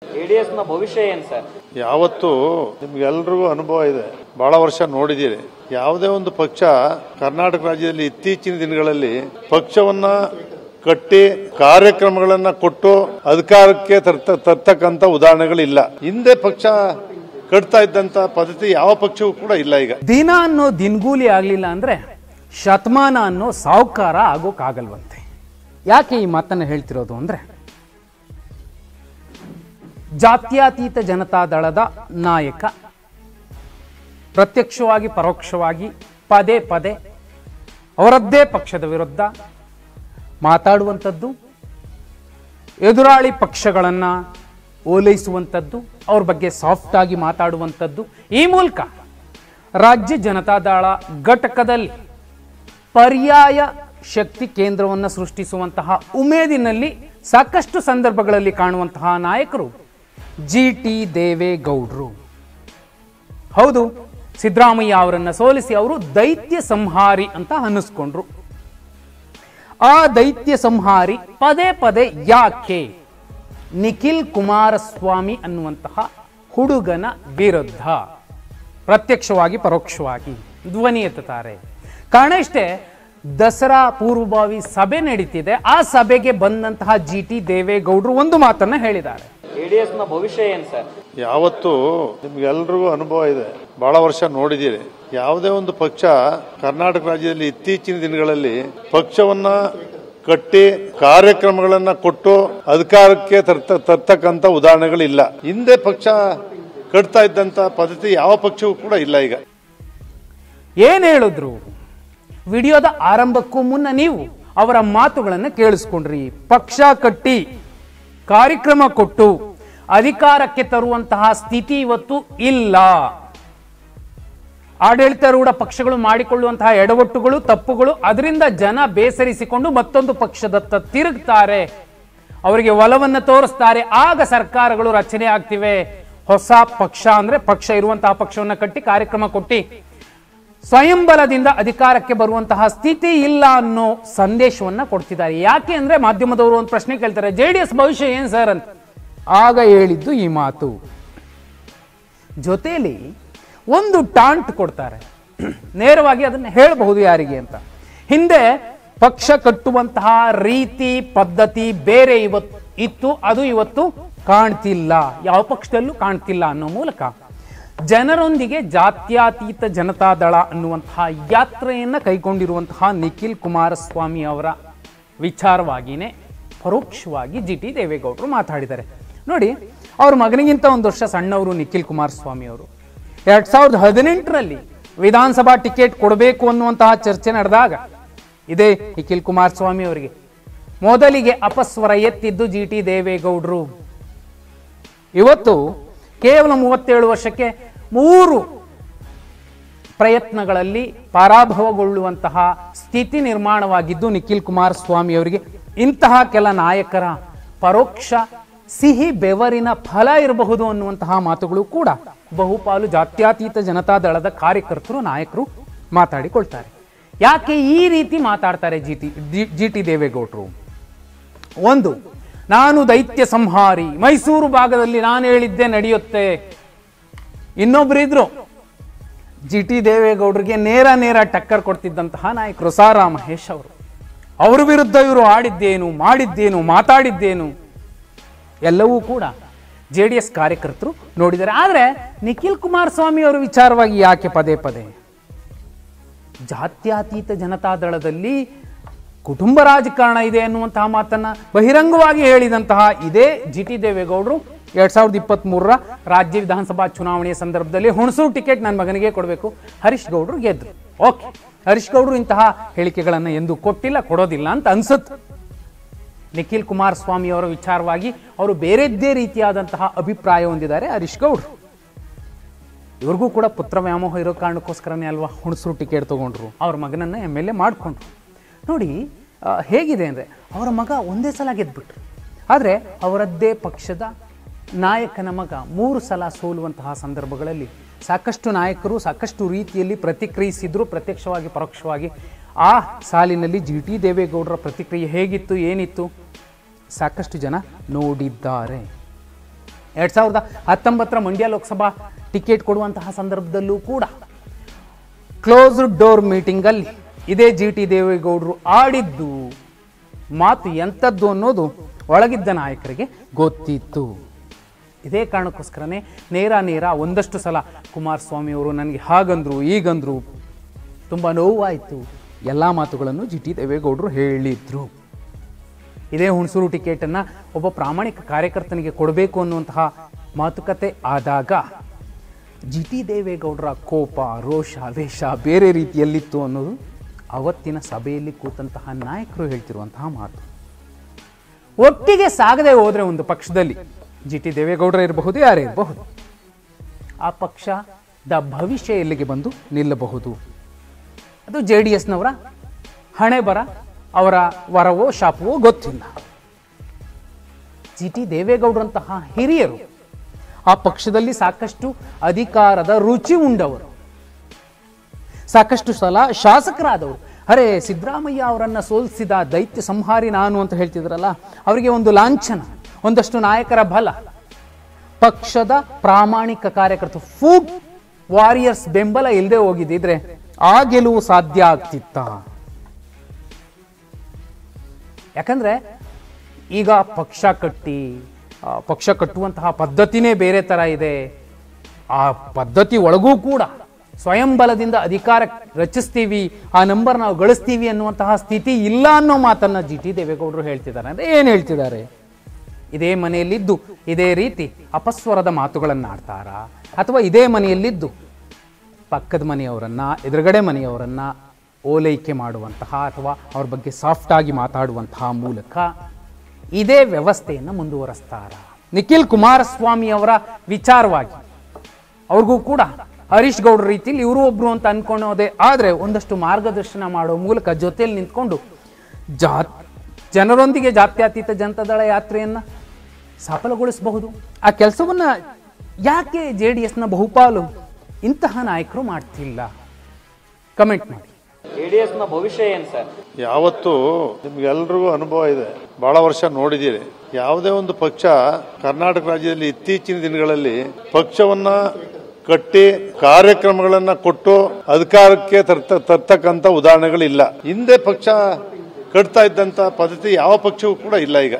JDS ನ ಭವಿಷ್ಯ ಏನು ಸರ್? ಯಾವತ್ತು ನಿಮ್ಗೆಲ್ರಿಗೂ ಅನುಭವ ಇದೆ, ಬಹಳ ವರ್ಷ ನೋಡಿದ್ದೀರಿ. ಯಾವುದೇ ಒಂದು ಪಕ್ಷ ಕರ್ನಾಟಕ ರಾಜ್ಯದಲ್ಲಿ ಇತ್ತೀಚಿನ ದಿನಗಳಲ್ಲಿ ಪಕ್ಷವನ್ನ ಕಟ್ಟಿ ಕಾರ್ಯಕ್ರಮಗಳನ್ನ ಕೊಟ್ಟು ಅಧಿಕಾರಕ್ಕೆ ತರ್ತಕ್ಕಂಥ ಉದಾಹರಣೆಗಳಿಲ್ಲ. ಹಿಂದೆ ಪಕ್ಷ ಕಟ್ತಾ ಇದ್ದಂತ ಪದ್ಧತಿ ಯಾವ ಪಕ್ಷವೂ ಕೂಡ ಇಲ್ಲ. ಈಗ ದಿನ ಅನ್ನೋ ದಿನಗೂಲಿ ಆಗ್ಲಿಲ್ಲ ಅಂದ್ರೆ ಶತಮಾನ ಅನ್ನೋ ಸಾಹುಕಾರ ಆಗೋಕ್ಕಾಗಲ್ವಂತೆ. ಯಾಕೆ ಈ ಮಾತನ್ನ ಹೇಳ್ತಿರೋದು ಅಂದ್ರೆ, ಜಾತ್ಯತೀತ ಜನತಾದಳದ ನಾಯಕ ಪ್ರತ್ಯಕ್ಷವಾಗಿ ಪರೋಕ್ಷವಾಗಿ ಪದೇ ಪದೇ ಅವರದ್ದೇ ಪಕ್ಷದ ವಿರುದ್ಧ ಮಾತಾಡುವಂಥದ್ದು, ಎದುರಾಳಿ ಪಕ್ಷಗಳನ್ನ ಓಲೈಸುವಂಥದ್ದು, ಅವ್ರ ಬಗ್ಗೆ ಸಾಫ್ಟ್ ಆಗಿ ಮಾತಾಡುವಂಥದ್ದು, ಈ ಮೂಲಕ ರಾಜ್ಯ ಜನತಾದಳ ಘಟಕದಲ್ಲಿ ಪರ್ಯಾಯ ಶಕ್ತಿ ಕೇಂದ್ರವನ್ನು ಸೃಷ್ಟಿಸುವಂತಹ ಉಮೇದಿನಲ್ಲಿ ಸಾಕಷ್ಟು ಸಂದರ್ಭಗಳಲ್ಲಿ ಕಾಣುವಂತಹ ನಾಯಕರು ಜಿ.ಟಿ. ದೇವೇಗೌಡರು. ಹೌದು, ಸಿದ್ದರಾಮಯ್ಯ ಅವರನ್ನ ಸೋಲಿಸಿ ಅವರು ದೈತ್ಯ ಸಂಹಾರಿ ಅಂತ ಅನ್ನಿಸ್ಕೊಂಡ್ರು. ಆ ದೈತ್ಯ ಸಂಹಾರಿ ಪದೇ ಪದೇ ಯಾಕೆ ನಿಖಿಲ್ ಕುಮಾರಸ್ವಾಮಿ ಅನ್ನುವಂತಹ ಹುಡುಗನ ವಿರುದ್ಧ ಪ್ರತ್ಯಕ್ಷವಾಗಿ ಪರೋಕ್ಷವಾಗಿ ಧ್ವನಿ ಎತ್ತುತ್ತಾರೆ? ಕಾರಣ ಇಷ್ಟೇ, ದಸರಾ ಪೂರ್ವಭಾವಿ ಸಭೆ ನಡೀತಿದೆ. ಆ ಸಭೆಗೆ ಬಂದಂತಹ ಜಿ.ಟಿ. ದೇವೇಗೌಡರು ಒಂದು ಮಾತನ್ನ ಹೇಳಿದ್ದಾರೆ. ಜೆಡಿಎಸ್ ನ ಭವಿಷ್ಯ ಏನು ಸರ್? ಯಾವತ್ತು ನಿಮ್ಗೆಲ್ರಿಗೂ ಅನುಭವ ಇದೆ, ಬಹಳ ವರ್ಷ ನೋಡಿದ್ದೀರಿ. ಯಾವುದೇ ಒಂದು ಪಕ್ಷ ಕರ್ನಾಟಕ ರಾಜ್ಯದಲ್ಲಿ ಇತ್ತೀಚಿನ ದಿನಗಳಲ್ಲಿ ಪಕ್ಷವನ್ನ ಕಟ್ಟಿ ಕಾರ್ಯಕ್ರಮಗಳನ್ನ ಕೊಟ್ಟು ಅಧಿಕಾರಕ್ಕೆ ತರ್ತಕ್ಕಂಥ ಉದಾಹರಣೆಗಳಿಲ್ಲ. ಹಿಂದೆ ಪಕ್ಷ ಕಟ್ತಾ ಇದ್ದಂತ ಪದ್ಧತಿ ಯಾವ ಪಕ್ಷವೂ ಕೂಡ ಇಲ್ಲ. ಈಗ ಏನ್ ಹೇಳಿದ್ರು? ವಿಡಿಯೋದ ಆರಂಭಕ್ಕೂ ಮುನ್ನ ನೀವು ಅವರ ಮಾತುಗಳನ್ನು ಕೇಳಿಸ್ಕೊಂಡ್ರಿ. ಪಕ್ಷ ಕಟ್ಟಿ ಕಾರ್ಯಕ್ರಮ ಕೊಟ್ಟು ಅಧಿಕಾರಕ್ಕೆ ತರುವಂತಹ ಸ್ಥಿತಿ ಇವತ್ತು ಇಲ್ಲ. ಆಡಳಿತಾರೂಢ ಪಕ್ಷಗಳು ಮಾಡಿಕೊಳ್ಳುವಂತಹ ಎಡವಟ್ಟುಗಳು, ತಪ್ಪುಗಳು, ಅದರಿಂದ ಜನ ಬೇಸರಿಸಿಕೊಂಡು ಮತ್ತೊಂದು ಪಕ್ಷದತ್ತ ತಿರುಗ್ತಾರೆ, ಅವರಿಗೆ ಒಲವನ್ನು ತೋರಿಸ್ತಾರೆ. ಆಗ ಸರ್ಕಾರಗಳು ರಚನೆ ಆಗ್ತಿವೆ. ಹೊಸ ಪಕ್ಷ ಅಂದ್ರೆ ಪಕ್ಷ ಇರುವಂತಹ ಪಕ್ಷವನ್ನ ಕಟ್ಟಿ ಕಾರ್ಯಕ್ರಮ ಕೊಟ್ಟಿ ಸ್ವಯಂಬಲದಿಂದ ಅಧಿಕಾರಕ್ಕೆ ಬರುವಂತಹ ಸ್ಥಿತಿ ಇಲ್ಲ ಅನ್ನೋ ಸಂದೇಶವನ್ನ ಕೊಡ್ತಿದ್ದಾರೆ. ಯಾಕೆ ಅಂದ್ರೆ ಮಾಧ್ಯಮದವರು ಒಂದು ಪ್ರಶ್ನೆ ಕೇಳ್ತಾರೆ, ಜೆಡಿಎಸ್ ಭವಿಷ್ಯ ಏನ್ ಸರ್ ಅಂತ. ಆಗ ಹೇಳಿದ್ದು ಈ ಮಾತು. ಜೊತೆಯಲ್ಲಿ ಒಂದು ಟಾಂಟ್ ಕೊಡ್ತಾರೆ, ನೇರವಾಗಿ ಅದನ್ನ ಹೇಳಬಹುದು ಯಾರಿಗೆ ಅಂತ. ಹಿಂದೆ ಪಕ್ಷ ಕಟ್ಟುವಂತಹ ರೀತಿ ಪದ್ಧತಿ ಬೇರೆ ಇತ್ತು, ಅದು ಇವತ್ತು ಕಾಣ್ತಿಲ್ಲ, ಯಾವ ಪಕ್ಷದಲ್ಲೂ ಕಾಣ್ತಿಲ್ಲ ಅನ್ನೋ ಮೂಲಕ ಜನರೊಂದಿಗೆ ಜಾತ್ಯತೀತ ಜನತಾದಳ ಅನ್ನುವಂತಹ ಯಾತ್ರೆಯನ್ನ ಕೈಗೊಂಡಿರುವಂತಹ ನಿಖಿಲ್ ಕುಮಾರಸ್ವಾಮಿ ಅವರ ವಿಚಾರವಾಗಿನೇ ಪರೋಕ್ಷವಾಗಿ ಜಿ.ಟಿ. ದೇವೇಗೌಡರು ಮಾತಾಡಿದ್ದಾರೆ. ನೋಡಿ, ಅವ್ರ ಮಗನಿಗಿಂತ ಒಂದು ವರ್ಷ ಸಣ್ಣವರು ನಿಖಿಲ್ ಕುಮಾರಸ್ವಾಮಿ ಅವರು. 2018ರಲ್ಲಿ ವಿಧಾನಸಭಾ ಟಿಕೆಟ್ ಕೊಡಬೇಕು ಅನ್ನುವಂತಹ ಚರ್ಚೆ ನಡೆದಾಗ ಇದೇ ನಿಖಿಲ್ ಕುಮಾರಸ್ವಾಮಿ ಅವರಿಗೆ ಮೊದಲಿಗೆ ಅಪಸ್ವರ ಎತ್ತಿದ್ದು ಜಿ.ಟಿ. ದೇವೇಗೌಡರು. ಇವತ್ತು ಕೇವಲ 37 ವರ್ಷಕ್ಕೆ 3 ಪ್ರಯತ್ನಗಳಲ್ಲಿ ಪರಾಭವಗೊಳ್ಳುವಂತಹ ಸ್ಥಿತಿ ನಿರ್ಮಾಣವಾಗಿದ್ದು ನಿಖಿಲ್ ಕುಮಾರಸ್ವಾಮಿ ಅವರಿಗೆ ಇಂತಹ ಕೆಲ ನಾಯಕರ ಪರೋಕ್ಷ ಸಿಹಿ ಬೆವರಿನ ಫಲ ಇರಬಹುದು ಅನ್ನುವಂತಹ ಮಾತುಗಳು ಕೂಡ ಬಹುಪಾಲು ಜಾತ್ಯತೀತ ಜನತಾದಳದ ಕಾರ್ಯಕರ್ತರು, ನಾಯಕರು ಮಾತಾಡಿಕೊಳ್ತಾರೆ. ಯಾಕೆ ಈ ರೀತಿ ಮಾತಾಡ್ತಾರೆ ಜಿ.ಟಿ. ದೇವೇಗೌಡರು? ಒಂದು, ನಾನು ದೈತ್ಯ ಸಂಹಾರಿ, ಮೈಸೂರು ಭಾಗದಲ್ಲಿ ನಾನು ಹೇಳಿದ್ದೆ ನಡೆಯುತ್ತೆ. ಇನ್ನೊಬ್ಬರಿದ್ರು ಜಿ.ಟಿ. ದೇವೇಗೌಡರಿಗೆ ನೇರ ಟಕ್ಕರ್ ಕೊಡ್ತಿದ್ದಂತಹ ನಾಯಕರು ಸಾರಾ ಮಹೇಶ್ ಅವರು. ಅವರ ವಿರುದ್ಧ ಇವರು ಆಡಿದ್ದೇನು, ಮಾಡಿದ್ದೇನು, ಮಾತಾಡಿದ್ದೇನು ಎಲ್ಲವೂ ಕೂಡ ಜೆಡಿಎಸ್ ಕಾರ್ಯಕರ್ತರು ನೋಡಿದ್ದಾರೆ. ಆದ್ರೆ ನಿಖಿಲ್ ಕುಮಾರಸ್ವಾಮಿ ಅವರ ವಿಚಾರವಾಗಿ ಯಾಕೆ ಪದೇ ಪದೇ ಜಾತ್ಯತೀತ ಜನತಾದಳದಲ್ಲಿ ಕುಟುಂಬ ರಾಜಕಾರಣ ಇದೆ ಅನ್ನುವಂತಹ ಮಾತನ್ನ ಬಹಿರಂಗವಾಗಿ ಹೇಳಿದಂತಹ ಇದೇ ಜಿ.ಟಿ. ದೇವೇಗೌಡರು 2023ರ ರಾಜ್ಯ ವಿಧಾನಸಭಾ ಚುನಾವಣೆಯ ಸಂದರ್ಭದಲ್ಲಿ ಹುಣಸೂರು ಟಿಕೆಟ್ ನನ್ನ ಮಗನಿಗೆ ಕೊಡಬೇಕು, ಹರೀಶ್ ಗೌಡರು ಗೆದ್ರು. ಓಕೆ, ಹರೀಶ್ ಗೌಡರು ಇಂತಹ ಹೇಳಿಕೆಗಳನ್ನ ಎಂದು ಕೊಟ್ಟಿಲ್ಲ, ಕೊಡೋದಿಲ್ಲ ಅಂತ ಅನ್ಸುತ್ತೆ. ನಿಖಿಲ್ ಕುಮಾರಸ್ವಾಮಿ ಅವರ ವಿಚಾರವಾಗಿ ಅವರು ಬೇರೆದ್ದೇ ರೀತಿಯಾದಂತಹ ಅಭಿಪ್ರಾಯ ಹೊಂದಿದ್ದಾರೆ ಹರೀಶ್ ಗೌಡರು. ಇವ್ರಿಗೂ ಕೂಡ ಪುತ್ರ ವ್ಯಾಮೋಹ ಇರೋ ಕಾರಣಕ್ಕೋಸ್ಕರನೇ ಅಲ್ವಾ ಹುಣಸೂರು ಟಿಕೆಟ್ ತಗೊಂಡ್ರು, ಅವ್ರ ಮಗನನ್ನ MLA ಮಾಡ್ಕೊಂಡ್ರು. ನೋಡಿ ಹೇಗಿದೆ ಅಂದರೆ, ಅವರ ಮಗ ಒಂದೇ ಸಲ ಗೆದ್ಬಿಟ್ರು, ಆದರೆ ಅವರದ್ದೇ ಪಕ್ಷದ ನಾಯಕನ ಮಗ 3 ಸಲ ಸೋಲುವಂತಹ ಸಂದರ್ಭಗಳಲ್ಲಿ ಸಾಕಷ್ಟು ನಾಯಕರು ಸಾಕಷ್ಟು ರೀತಿಯಲ್ಲಿ ಪ್ರತಿಕ್ರಿಯಿಸಿದ್ರು, ಪ್ರತ್ಯಕ್ಷವಾಗಿ ಪರೋಕ್ಷವಾಗಿ. ಆ ಸಾಲಿನಲ್ಲಿ ಜಿ.ಟಿ. ದೇವೇಗೌಡರ ಪ್ರತಿಕ್ರಿಯೆ ಹೇಗಿತ್ತು, ಏನಿತ್ತು ಸಾಕಷ್ಟು ಜನ ನೋಡಿದ್ದಾರೆ. 2019 ಮಂಡ್ಯ ಲೋಕಸಭಾ ಟಿಕೆಟ್ ಕೊಡುವಂತಹ ಸಂದರ್ಭದಲ್ಲೂ ಕೂಡ ಕ್ಲೋಸ್ಡ್ ಡೋರ್ ಮೀಟಿಂಗಲ್ಲಿ ಇದೇ ಜಿ ಟಿ ದೇವೇಗೌಡರು ಆಡಿದ್ದು ಮಾತು ಎಂಥದ್ದು ಅನ್ನೋದು ಒಳಗಿದ್ದ ನಾಯಕರಿಗೆ ಗೊತ್ತಿತ್ತು. ಇದೇ ಕಾರಣಕ್ಕೋಸ್ಕರನೇ ನೇರ ಒಂದಷ್ಟು ಸಲ ಕುಮಾರಸ್ವಾಮಿ ಅವರು ನನಗೆ ಹಾಗಂದ್ರು ಈಗಂದ್ರು, ತುಂಬ ನೋವಾಯಿತು, ಎಲ್ಲ ಮಾತುಗಳನ್ನು ಜಿ ಟಿ ದೇವೇಗೌಡರು ಹೇಳಿದ್ರು. ಇದೇ ಹುಣಸೂರು ಟಿಕೆಟನ್ನು ಒಬ್ಬ ಪ್ರಾಮಾಣಿಕ ಕಾರ್ಯಕರ್ತನಿಗೆ ಕೊಡಬೇಕು ಅನ್ನುವಂತಹ ಮಾತುಕತೆ ಆದಾಗ ಜಿ ಟಿ ದೇವೇಗೌಡರ ಕೋಪ, ರೋಷ, ವೇಷ ಬೇರೆ ರೀತಿಯಲ್ಲಿತ್ತು ಅನ್ನೋದು ಅವತ್ತಿನ ಸಭೆಯಲ್ಲಿ ಕೂತಂತಹ ನಾಯಕರು ಹೇಳ್ತಿರುವಂತಹ ಮಾತು. ಒಟ್ಟಿಗೆ ಸಾಗದೆ ಹೋದರೆ ಒಂದು ಪಕ್ಷದಲ್ಲಿ ಜಿ ಟಿ ದೇವೇಗೌಡರ ಇರಬಹುದು, ಯಾರೇ ಇರಬಹುದು, ಆ ಪಕ್ಷದ ಭವಿಷ್ಯ ಎಲ್ಲಿಗೆ ಬಂದು ನಿಲ್ಲಬಹುದು. ಅದು ಜೆ ಡಿ ಎಸ್ನವರ ಹಣೆ ಬರ, ಅವರ ವರವೋ ಶಾಪವೋ ಗೊತ್ತಿಲ್ಲ. ಜಿ ಟಿ ದೇವೇಗೌಡರಂತಹ ಹಿರಿಯರು ಆ ಪಕ್ಷದಲ್ಲಿ ಸಾಕಷ್ಟು ಅಧಿಕಾರದ ರುಚಿ ಉಂಡವರು, ಸಾಕಷ್ಟು ಸಲ ಶಾಸಕರಾದವರು. ಅರೆ, ಸಿದ್ದರಾಮಯ್ಯ ಅವರನ್ನ ಸೋಲಿಸಿದ ದೈತ್ಯ ಸಂಹಾರಿ ನಾನು ಅಂತ ಹೇಳ್ತಿದ್ರಲ್ಲ, ಅವರಿಗೆ ಒಂದು ಲಾಂಛನ, ಒಂದಷ್ಟು ನಾಯಕರ ಬಲ, ಪಕ್ಷದ ಪ್ರಾಮಾಣಿಕ ಕಾರ್ಯಕರ್ತರು, ಫುಡ್ ವಾರಿಯರ್ಸ್ ಬೆಂಬಲ ಇಲ್ಲದೆ ಹೋಗಿದ್ದಿದ್ರೆ ಆ ಗೆಲುವು ಸಾಧ್ಯ ಆಗ್ತಿತ್ತ. ಯಾಕಂದ್ರೆ ಈಗ ಪಕ್ಷ ಕಟ್ಟುವಂತಹ ಪದ್ಧತಿನೇ ಬೇರೆ ತರ ಇದೆ. ಆ ಪದ್ಧತಿ ಒಳಗೂ ಕೂಡ ಸ್ವಯಂ ಬಲದಿಂದ ಅಧಿಕಾರ ರಚಿಸ್ತೀವಿ, ಆ ನಂಬರ್ ನಾವು ಗಳಿಸ್ತೀವಿ ಅನ್ನುವಂತಹ ಸ್ಥಿತಿ ಇಲ್ಲ ಅನ್ನೋ ಮಾತನ್ನ ಜಿ ಟಿ ದೇವೇಗೌಡರು ಹೇಳ್ತಿದ್ದಾರೆ. ಅಂದ್ರೆ ಏನ್ ಹೇಳ್ತಿದ್ದಾರೆ? ಇದೇ ಮನೆಯಲ್ಲಿದ್ದು ಇದೇ ರೀತಿ ಅಪಸ್ವರದ ಮಾತುಗಳನ್ನು ಆಡ್ತಾರ, ಅಥವಾ ಇದೇ ಮನೆಯಲ್ಲಿದ್ದು ಪಕ್ಕದ ಮನೆಯವರನ್ನ, ಎದುರುಗಡೆ ಮನೆಯವರನ್ನ ಓಲೈಕೆ ಮಾಡುವಂತಹ ಅಥವಾ ಅವ್ರ ಬಗ್ಗೆ ಸಾಫ್ಟ್ ಆಗಿ ಮಾತಾಡುವಂತಹ ಮೂಲಕ ಇದೇ ವ್ಯವಸ್ಥೆಯನ್ನು ಮುಂದುವರಿಸ್ತಾರ. ನಿಖಿಲ್ ಕುಮಾರಸ್ವಾಮಿ ಅವರ ವಿಚಾರವಾಗಿ ಅವ್ರಿಗೂ ಕೂಡ ಹರೀಶ್ ಗೌಡ್ರ ರೀತಿಯಲ್ಲಿ ಇವರು ಒಬ್ರು ಅಂತ ಅನ್ಕೊಳ್ಳೋದೇ ಆದ್ರೆ ಒಂದಷ್ಟು ಮಾರ್ಗದರ್ಶನ ಮಾಡೋ ಮೂಲಕ ಜೊತೆಯಲ್ಲಿ ನಿಂತ್ಕೊಂಡು ಜನರೊಂದಿಗೆ ಜಾತ್ಯತೀತ ಜನತಾದಳ ಯಾತ್ರೆಯನ್ನ ಸಫಲಗೊಳಿಸಬಹುದು. ಆ ಕೆಲಸವನ್ನ ಯಾಕೆ ಜೆ ಡಿ ಎಸ್ನ ಬಹುಪಾಲು ಇಂತಹ ನಾಯಕರು ಮಾಡ್ತಿಲ್ಲ? ಕಮೆಂಟ್ ಮಾಡಿ. ಜೆಡಿಎಸ್ ನ ಭವಿಷ್ಯ ಏನ್ ಸರ್? ಯಾವತ್ತು ನಿಮ್ಗೆಲ್ರಿಗೂ ಅನುಭವ ಇದೆ, ಬಹಳ ವರ್ಷ ನೋಡಿದ್ದೀರಿ. ಯಾವುದೇ ಒಂದು ಪಕ್ಷ ಕರ್ನಾಟಕ ರಾಜ್ಯದಲ್ಲಿ ಇತ್ತೀಚಿನ ದಿನಗಳಲ್ಲಿ ಪಕ್ಷವನ್ನ ಕಟ್ಟಿ ಕಾರ್ಯಕ್ರಮಗಳನ್ನ ಕೊಟ್ಟು ಅಧಿಕಾರಕ್ಕೆ ತರ್ತಕ್ಕಂಥ ಉದಾಹರಣೆಗಳಿಲ್ಲ. ಹಿಂದೆ ಪಕ್ಷ ಕಟ್ತಾ ಇದ್ದಂತ ಪದ್ಧತಿ ಯಾವ ಪಕ್ಷವೂ ಕೂಡ ಇಲ್ಲ. ಈಗ